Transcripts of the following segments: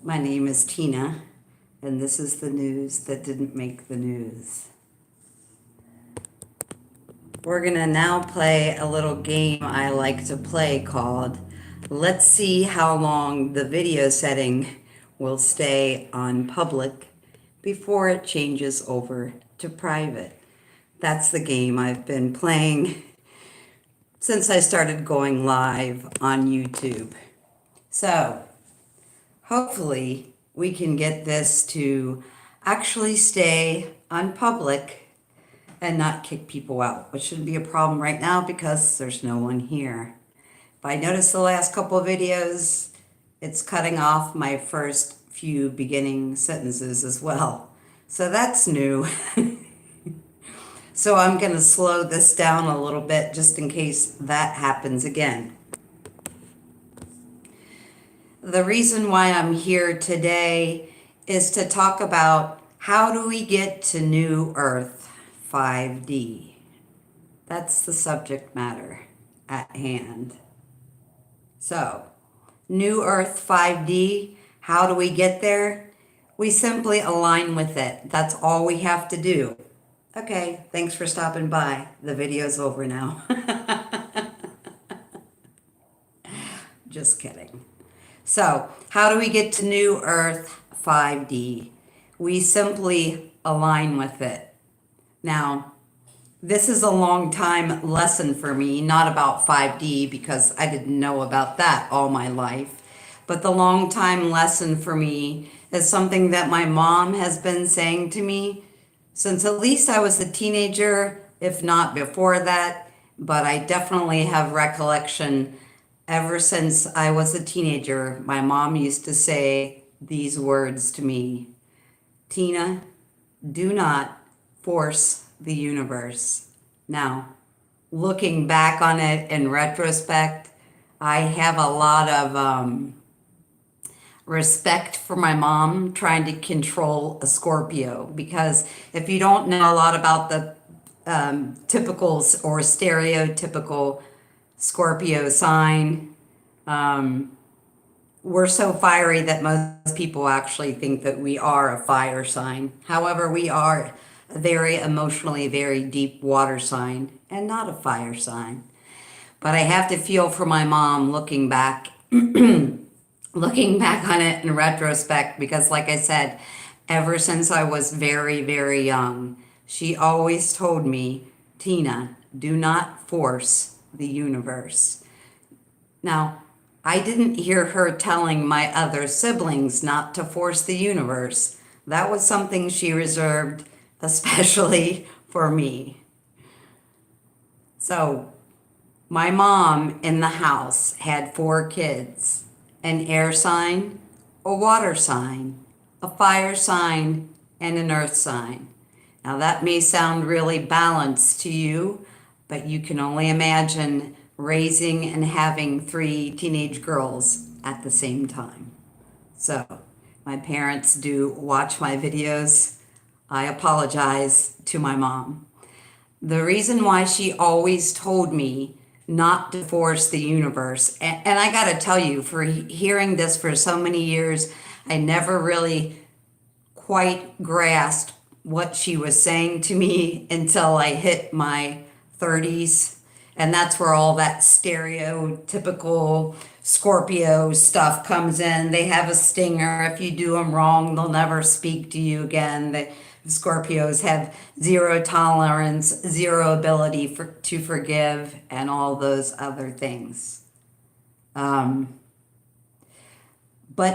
My name is Tina, and this is the news that didn't make the news. We're going to now play a little game I like to play called Let's See How Long the Video Setting Will Stay on Public Before It Changes Over to Private. That's the game I've been playing since I started going live on YouTube. So, hopefully we can get this to actually stay on public and not kick people out, which shouldn't be a problem right now because there's no one here. If I notice the last couple of videos, it's cutting off my first few beginning sentences as well. So that's new. So I'm going to slow this down a little bit just in case that happens again. The reason why I'm here today is to talk about how do we get to New Earth 5D. That's the subject matter at hand. So, New Earth 5D, how do we get there? We simply align with it. That's all we have to do. Okay, thanks for stopping by. The video's over now. Just kidding. So, how do we get to New Earth 5D? We simply align with it. Now, this is a long time lesson for me, not about 5D because I didn't know about that all my life. But the long time lesson for me is something that my mom has been saying to me since at least I was a teenager, if not before that. But I definitely have recollection ever since I was a teenager. My mom used to say these words to me: Tina, do not force the universe. Now, looking back on it in retrospect, I have a lot of respect for my mom trying to control a Scorpio, because if you don't know a lot about the typical or stereotypical Scorpio sign, we're so fiery that most people actually think that we are a fire sign. However, we are a very emotionally very deep water sign and not a fire sign. But I have to feel for my mom looking back looking back on it in retrospect, because like I said, ever since I was very, very young, she always told me, Tina, do not force the universe. Now, I didn't hear her telling my other siblings not to force the universe. That was something she reserved especially for me. So, my mom in the house had 4 kids: an air sign, a water sign, a fire sign, and an earth sign. Now that may sound really balanced to you, but you can only imagine raising and having 3 teenage girls at the same time. So, my parents do watch my videos. I apologize to my mom. The reason why she always told me not to force the universe, and I gotta tell you, for hearing this for so many years, I never really quite grasped what she was saying to me until I hit my 30s. And that's where all that stereotypical Scorpio stuff comes in. They have a stinger. If you do them wrong, they'll never speak to you again. The Scorpios have zero tolerance, zero ability to forgive, and all those other things. But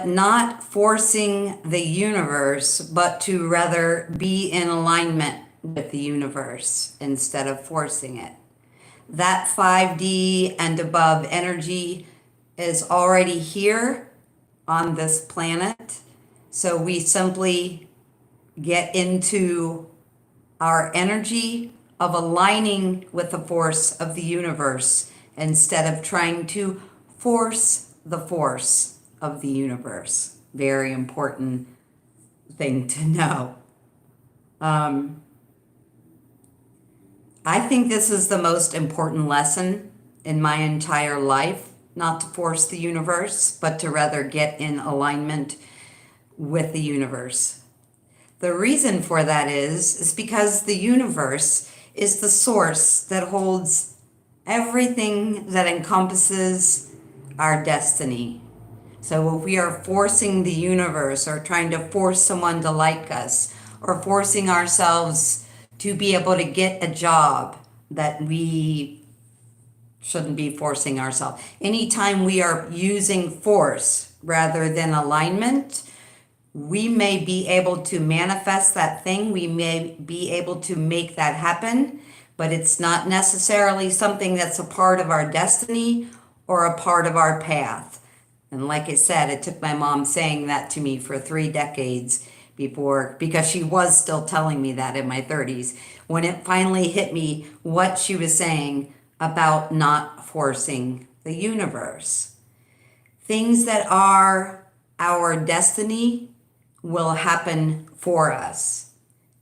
not forcing the universe, but to rather be in alignment with the universe instead of forcing it. That 5D and above energy is already here on this planet. So we simply get into our energy of aligning with the force of the universe instead of trying to force the force of the universe. Very important thing to know. I think this is the most important lesson in my entire life, not to force the universe, but to rather get in alignment with the universe. The reason for that is because the universe is the source that holds everything that encompasses our destiny. So if we are forcing the universe or trying to force someone to like us or forcing ourselves to be able to get a job that we shouldn't be forcing ourselves. Anytime we are using force rather than alignment, we may be able to manifest that thing. We may be able to make that happen, but it's not necessarily something that's a part of our destiny or a part of our path. And like I said, it took my mom saying that to me for 3 decades before, because she was still telling me that in my 30s, when it finally hit me what she was saying about not forcing the universe. Things that are our destiny will happen for us.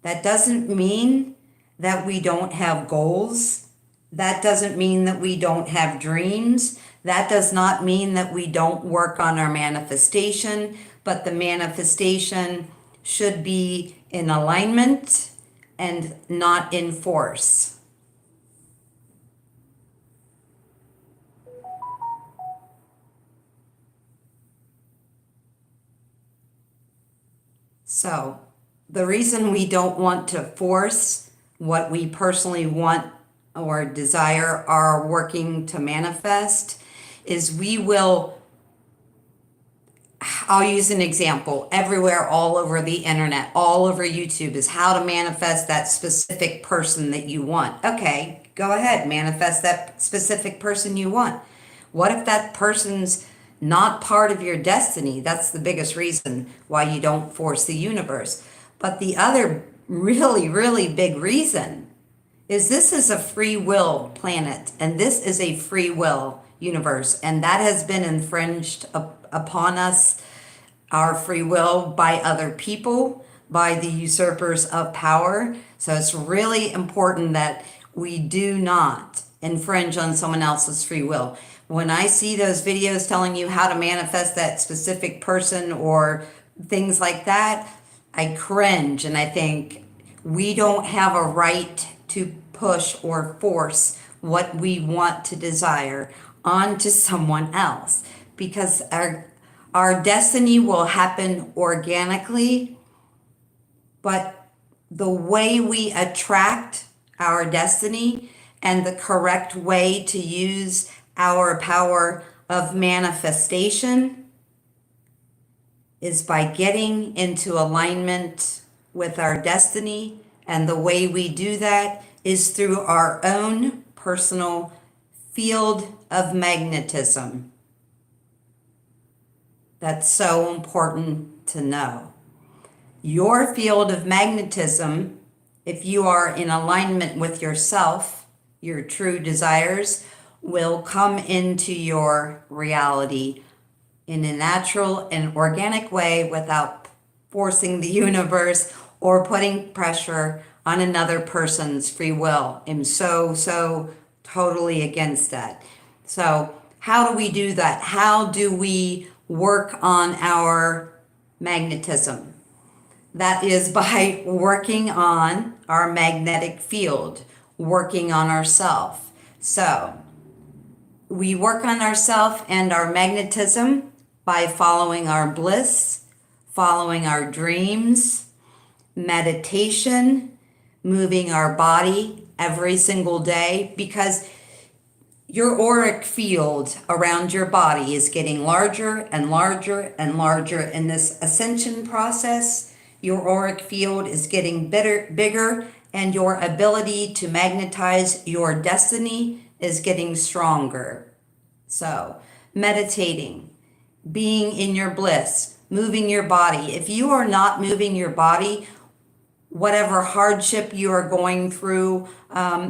That doesn't mean that we don't have goals. That doesn't mean that we don't have dreams. That does not mean that we don't work on our manifestation, but the manifestation should be in alignment and not in force. So, the reason we don't want to force what we personally want or desire or working to manifest is we will, I'll use an example, everywhere, all over the internet, all over YouTube is how to manifest that specific person that you want. Okay, go ahead, manifest that specific person you want. What if that person's not part of your destiny? That's the biggest reason why you don't force the universe. But the other really, really big reason is this is a free will planet, and this is a free will universe, and that has been infringed upon us, our free will, by other people, by the usurpers of power. So it's really important that we do not infringe on someone else's free will. When I see those videos telling you how to manifest that specific person or things like that, I cringe and I think we don't have a right to push or force what we want to desire onto someone else, because our destiny will happen organically, but the way we attract our destiny and the correct way to use our power of manifestation is by getting into alignment with our destiny. And the way we do that is through our own personal field of magnetism. That's so important to know. Your field of magnetism, if you are in alignment with yourself, your true desires, will come into your reality in a natural and organic way without forcing the universe or putting pressure on another person's free will. I'm so totally against that. So how do we do that? How do we work on our magnetism? That is by working on our magnetic field, working on ourselves. So we work on ourselves and our magnetism by following our bliss, following our dreams, meditation, moving our body every single day, because your auric field around your body is getting larger and larger and larger. In this ascension process, your auric field is getting bigger, and your ability to magnetize your destiny is getting stronger. So, meditating, being in your bliss, moving your body. If you are not moving your body, whatever hardship you are going through,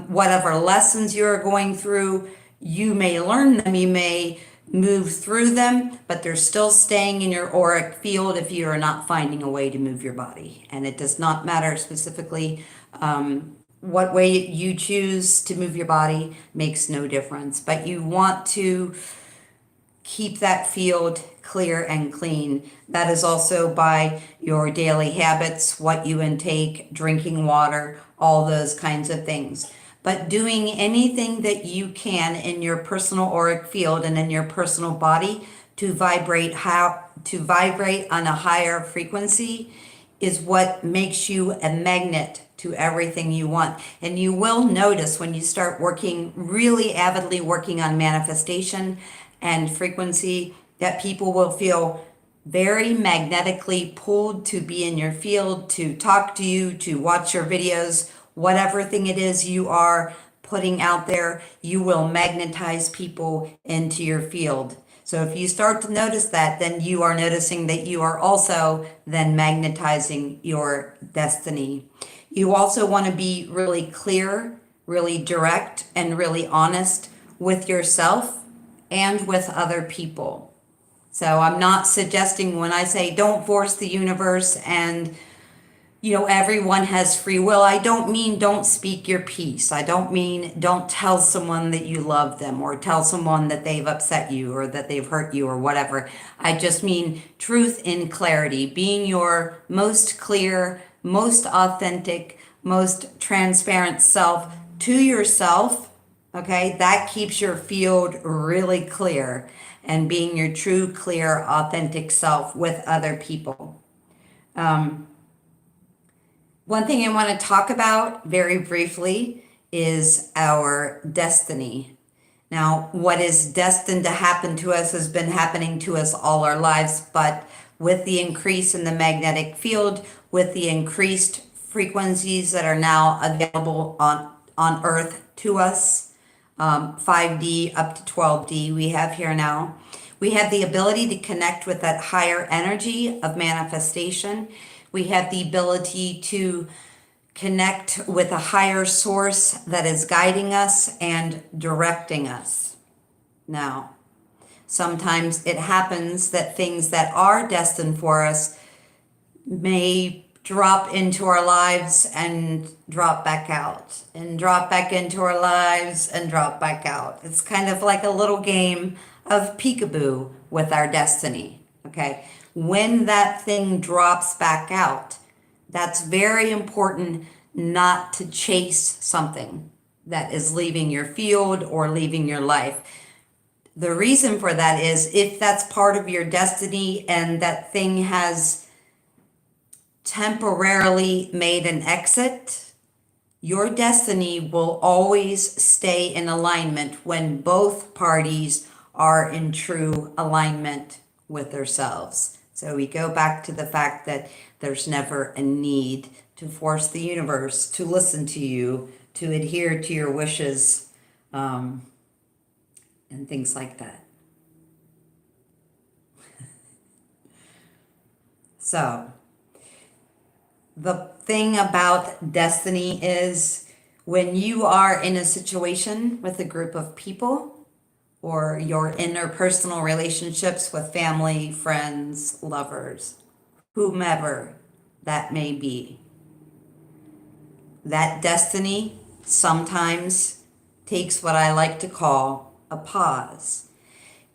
whatever lessons you are going through, you may learn them, you may move through them, but they're still staying in your auric field if you are not finding a way to move your body. And it does not matter specifically what way you choose to move your body, makes no difference. But you want to keep that field clear and clean. That is also by your daily habits, what you intake, drinking water, all those kinds of things. But doing anything that you can in your personal auric field and in your personal body to vibrate on a higher frequency is what makes you a magnet to everything you want. And you will notice when you start working, really avidly working on manifestation and frequency, that people will feel very magnetically pulled to be in your field, to talk to you, to watch your videos, whatever thing it is you are putting out there, you will magnetize people into your field. So if you start to notice that, then you are noticing that you are also then magnetizing your destiny. You also want to be really clear, really direct, and really honest with yourself and with other people. So I'm not suggesting when I say don't force the universe and everyone has free will. I don't mean don't speak your piece. I don't mean don't tell someone that you love them or tell someone that they've upset you or that they've hurt you or whatever. I just mean truth in clarity, being your most clear, most authentic, most transparent self to yourself. Okay, that keeps your field really clear, and being your true, clear, authentic self with other people. One thing I want to talk about very briefly is our destiny. Now, what is destined to happen to us has been happening to us all our lives, but with the increase in the magnetic field, with the increased frequencies that are now available on Earth to us, 5D up to 12D we have here now, we have the ability to connect with that higher energy of manifestation. We have the ability to connect with a higher source that is guiding us and directing us. Now, sometimes it happens that things that are destined for us may drop into our lives and drop back out, and drop back into our lives and drop back out. It's kind of like a little game of peekaboo with our destiny, okay? When that thing drops back out, that's very important not to chase something that is leaving your field or leaving your life. The reason for that is if that's part of your destiny and that thing has temporarily made an exit, your destiny will always stay in alignment when both parties are in true alignment with themselves. So we go back to the fact that there's never a need to force the universe to listen to you, to adhere to your wishes, and things like that. So the thing about destiny is when you are in a situation with a group of people, or your interpersonal relationships with family, friends, lovers, whomever that may be, that destiny sometimes takes what I like to call a pause.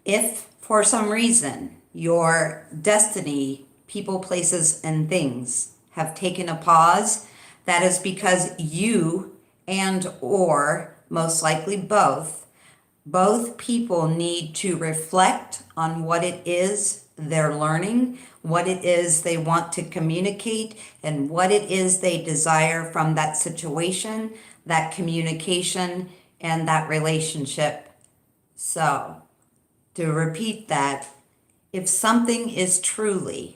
If for some reason your destiny, people, places, and things have taken a pause, that is because you and or most likely both people need to reflect on what it is they're learning, what it is they want to communicate, and what it is they desire from that situation, that communication, and that relationship. So, to repeat that, if something is truly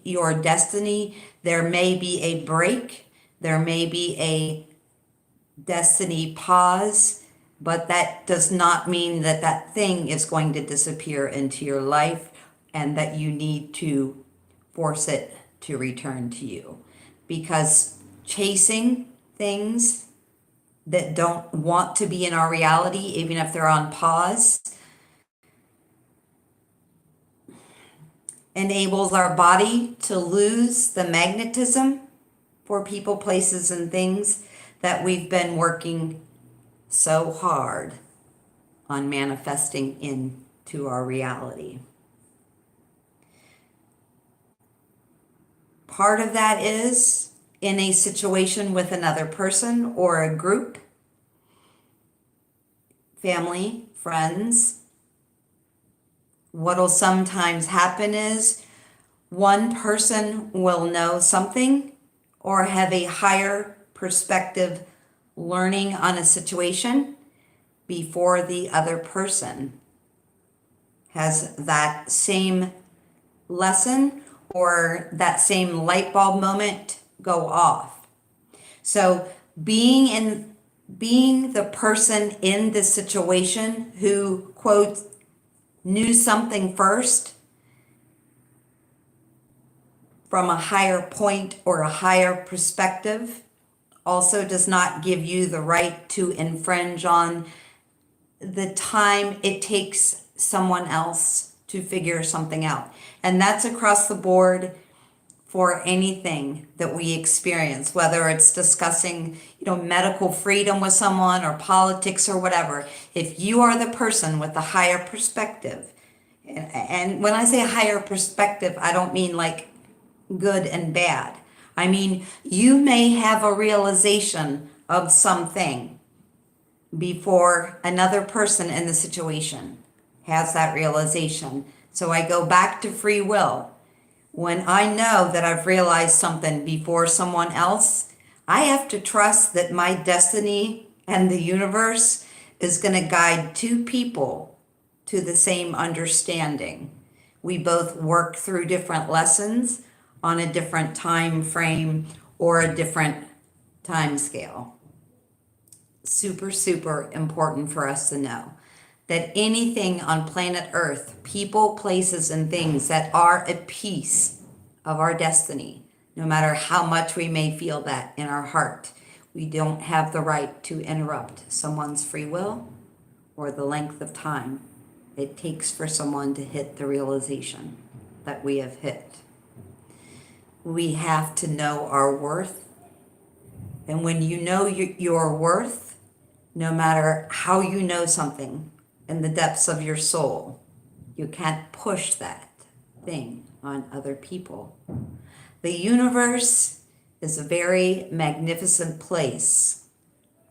your destiny, there may be a break, there may be a destiny pause, but that does not mean that that thing is going to disappear into your life and that you need to force it to return to you. Because chasing things that don't want to be in our reality, even if they're on pause, enables our body to lose the magnetism for people, places, and things that we've been working so hard on manifesting in to our reality. Part of that is in a situation with another person or a group, family, friends. What'll sometimes happen is one person will know something or have a higher perspective learning on a situation before the other person has that same lesson or that same light bulb moment go off. So being the person in the situation who, quote, knew something first from a higher point or a higher perspective also does not give you the right to infringe on the time it takes someone else to figure something out. And that's across the board for anything that we experience, whether it's discussing, medical freedom with someone or politics or whatever. If you are the person with the higher perspective, and when I say higher perspective, I don't mean like good and bad. I mean, you may have a realization of something before another person in the situation has that realization. So I go back to free will. When I know that I've realized something before someone else, I have to trust that my destiny and the universe is going to guide two people to the same understanding. We both work through different lessons on a different time frame or a different time scale. Super, super important for us to know that anything on planet Earth, people, places, and things that are a piece of our destiny, no matter how much we may feel that in our heart, we don't have the right to interrupt someone's free will or the length of time it takes for someone to hit the realization that we have hit. We have to know our worth. And when you know your worth, no matter how you know something in the depths of your soul, you can't push that thing on other people. The universe is a very magnificent place.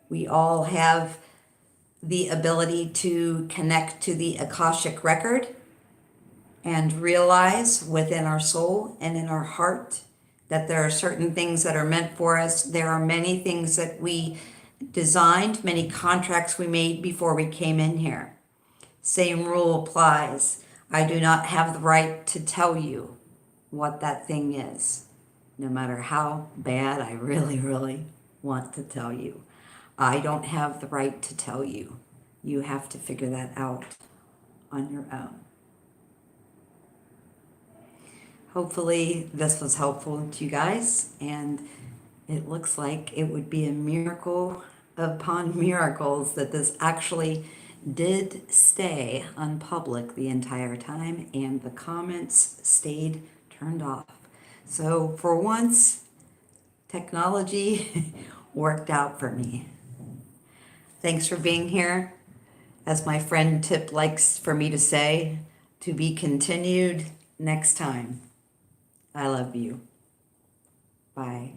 We all have the ability to connect to the Akashic record and realize within our soul and in our heart that there are certain things that are meant for us. There are many things that we designed, many contracts we made before we came in here. Same rule applies. I do not have the right to tell you what that thing is, no matter how bad I really, really want to tell you. I don't have the right to tell you. You have to figure that out on your own. Hopefully this was helpful to you guys, and it looks like it would be a miracle upon miracles that this actually did stay unpublic the entire time and the comments stayed turned off. So for once, technology worked out for me. Thanks for being here. As my friend Tip likes for me to say, to be continued next time. I love you. Bye.